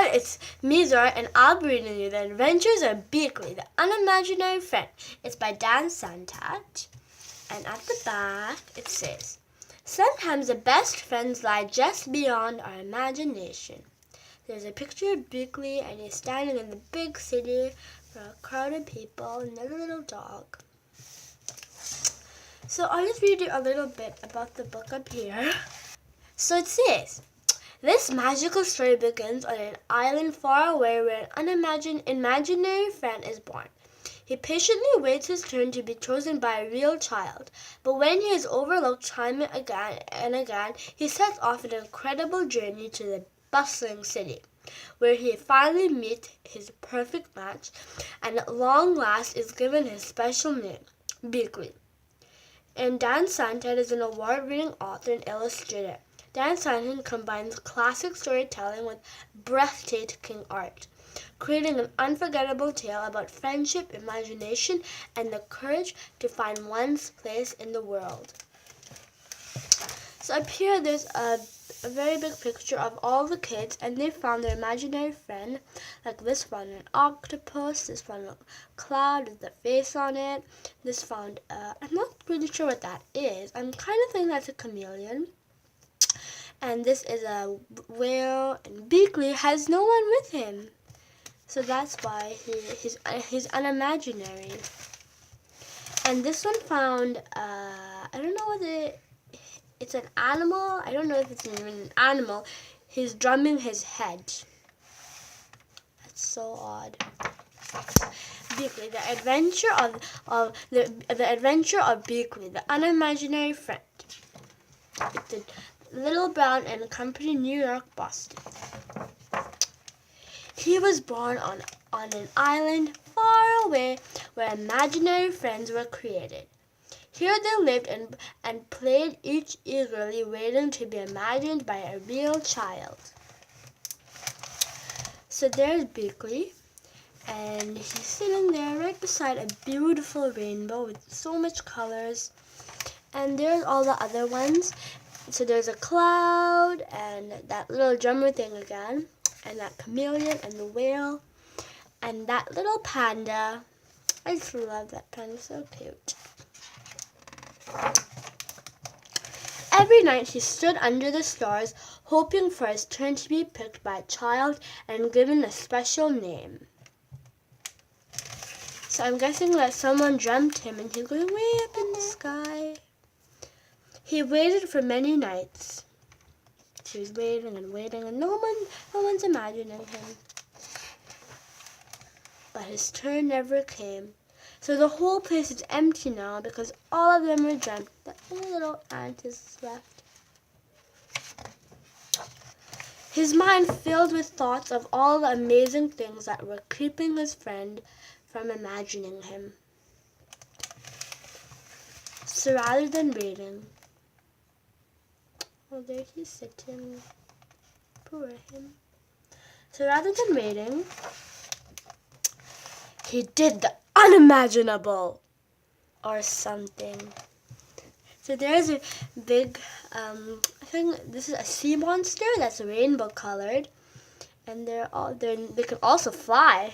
Hi, it's me, Zora, and I'll be reading you The Adventures of Beekle, the Unimaginary Friend. It's by Dan Santat. And at the back, it says, sometimes the best friends lie just beyond our imagination. There's a picture of Beekle, and he's standing in the big city for a crowd of people and there's a little dog. So I'll just read you a little bit about the book up here. So it says, this magical story begins on an island far away where an imaginary friend is born. He patiently waits his turn to be chosen by a real child, but when he is overlooked time and again, he sets off an incredible journey to the bustling city, where he finally meets his perfect match and at long last is given his special name, Beekle. And Dan Santat is an award-winning author and illustrator. Dan Santat combines classic storytelling with breathtaking art, creating an unforgettable tale about friendship, imagination, and the courage to find one's place in the world. So up here there's a very big picture of all the kids, and they found their imaginary friend. Like this found an octopus, this found a cloud with a face on it, this found, I'm not really sure what that is. I'm kind of thinking that's a chameleon. And this is a whale, and Beekle has no one with him. So that's why he's unimaginary. And this one found, I don't know what it's an animal. I don't know if it's even an animal. He's drumming his head. That's so odd. Beekle, the adventure of the adventure of Beekle, the unimaginary friend. It's a Little Brown and Company, New York, Boston. He was born on an island far away where imaginary friends were created. Here they lived and played, each eagerly waiting to be imagined by a real child. So there's Beekle, and he's sitting there right beside a beautiful rainbow with so much colors. And there's all the other ones. So there's a cloud and that little drummer thing again, and that chameleon and the whale and that little panda. I just love that panda, so cute. Every night he stood under the stars, hoping for his turn to be picked by a child and given a special name. So I'm guessing that someone dreamt him and he's going way up in the sky. He waited for many nights. He was waiting and waiting, and no one's imagining him. But his turn never came. So the whole place is empty now because all of them were dreamt. That only little ant is left. His mind filled with thoughts of all the amazing things that were keeping his friend from imagining him. So rather than waiting, oh, there he's sitting. Poor him. So rather than waiting, he did the unimaginable or something. So there's a big, I think this is a sea monster that's rainbow colored, and they can also fly.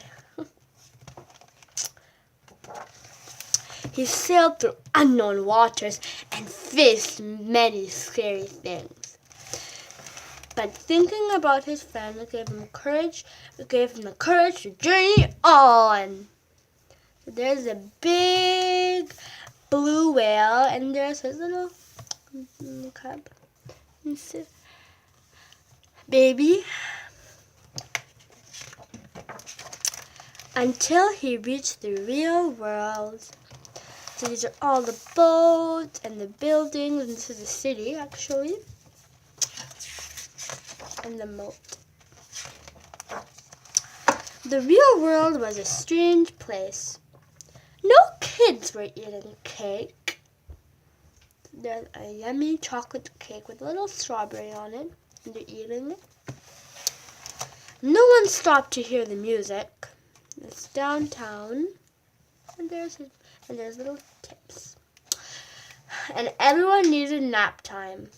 He sailed through unknown waters and faced many scary things. But thinking about his friend gave him the courage to journey on. There's a big blue whale, and there's his little cub. Baby. Until he reached the real world. So these are all the boats and the buildings, and this is the city, actually, and the moat. The real world was a strange place. No kids were eating cake. There's a yummy chocolate cake with a little strawberry on it, and they're eating it. No one stopped to hear the music. It's downtown, and there's little tips. And everyone needed nap time.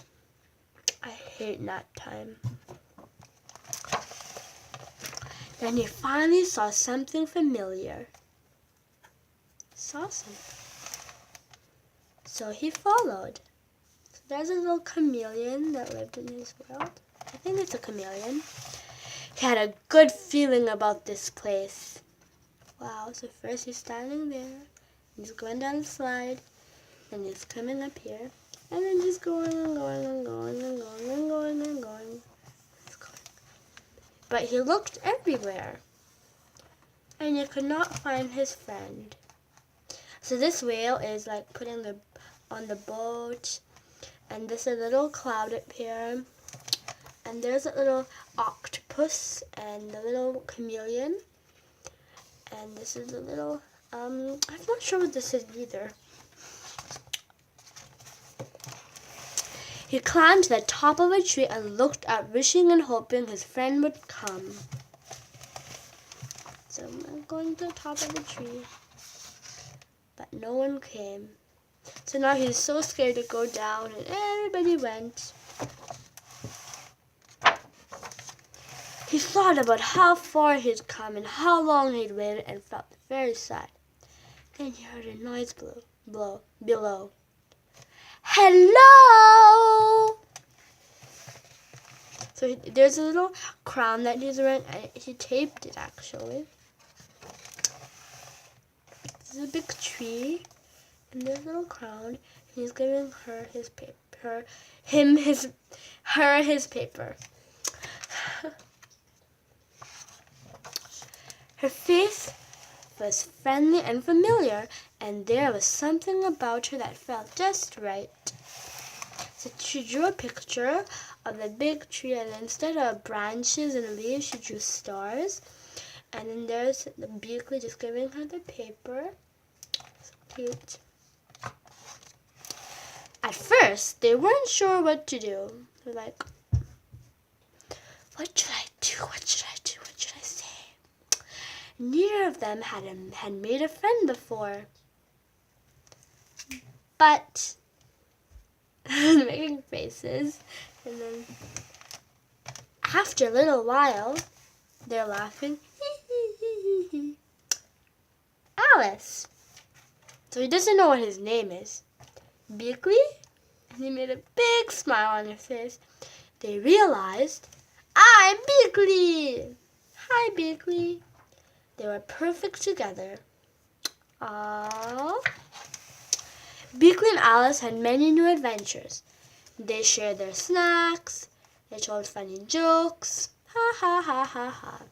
I hate nap time. Then he finally saw something familiar. So he followed. So there's a little chameleon that lived in his world. I think it's a chameleon. He had a good feeling about this place. Wow, so first he's standing there. He's going down the slide. Then he's coming up here. And then just going and going and going and going and going and going. But he looked everywhere. And he could not find his friend. So this whale is like putting on the boat. And there's a little cloud up here. And there's a little octopus and a little chameleon. And this is a little, I'm not sure what this is either. He climbed to the top of a tree and looked up, wishing and hoping his friend would come. So I'm going to the top of the tree, but no one came. So now he's so scared to go down, and everybody went. He thought about how far he'd come and how long he'd waited and felt very sad. Then he heard a noise below. Hello! So there's a little crown that he's wearing. He taped it actually. This is a big tree, and there's a little crown. He's giving her his paper. His paper. Her face was friendly and familiar, and there was something about her that felt just right. So she drew a picture of the big tree, and instead of branches and leaves, she drew stars. And then there's the Beekle just giving her the paper. So cute. At first, they weren't sure what to do. They're like, what should I do? What should I do? What should I say? Neither of them had made a friend before. But making faces, and then after a little while, they're laughing. Alice. So he doesn't know what his name is. Beekle? And he made a big smile on his face. They realized, I'm Beekle! Hi, Beekle. They were perfect together. Aww. Beekle and Alice had many new adventures. They shared their snacks. They told funny jokes. Ha ha ha ha ha.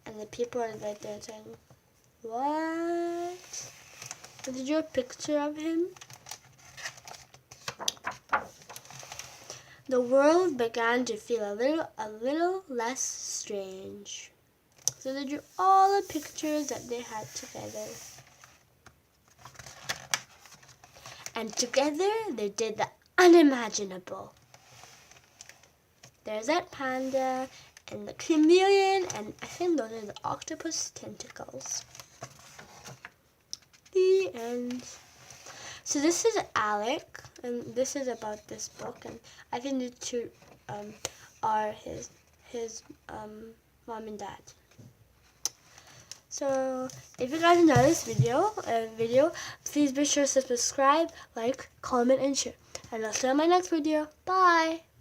And the people are right there saying, what? Did you draw a picture of him? The world began to feel a little less strange. So they drew all the pictures that they had together. And together they did the unimaginable. There's that panda and the chameleon, and I think those are the octopus tentacles. The end. So this is Alec, and this is about this book, and I think the two are his mom and dad. So if you guys enjoyed this video, please be sure to subscribe, like, comment, and share. And I'll see you in my next video. Bye!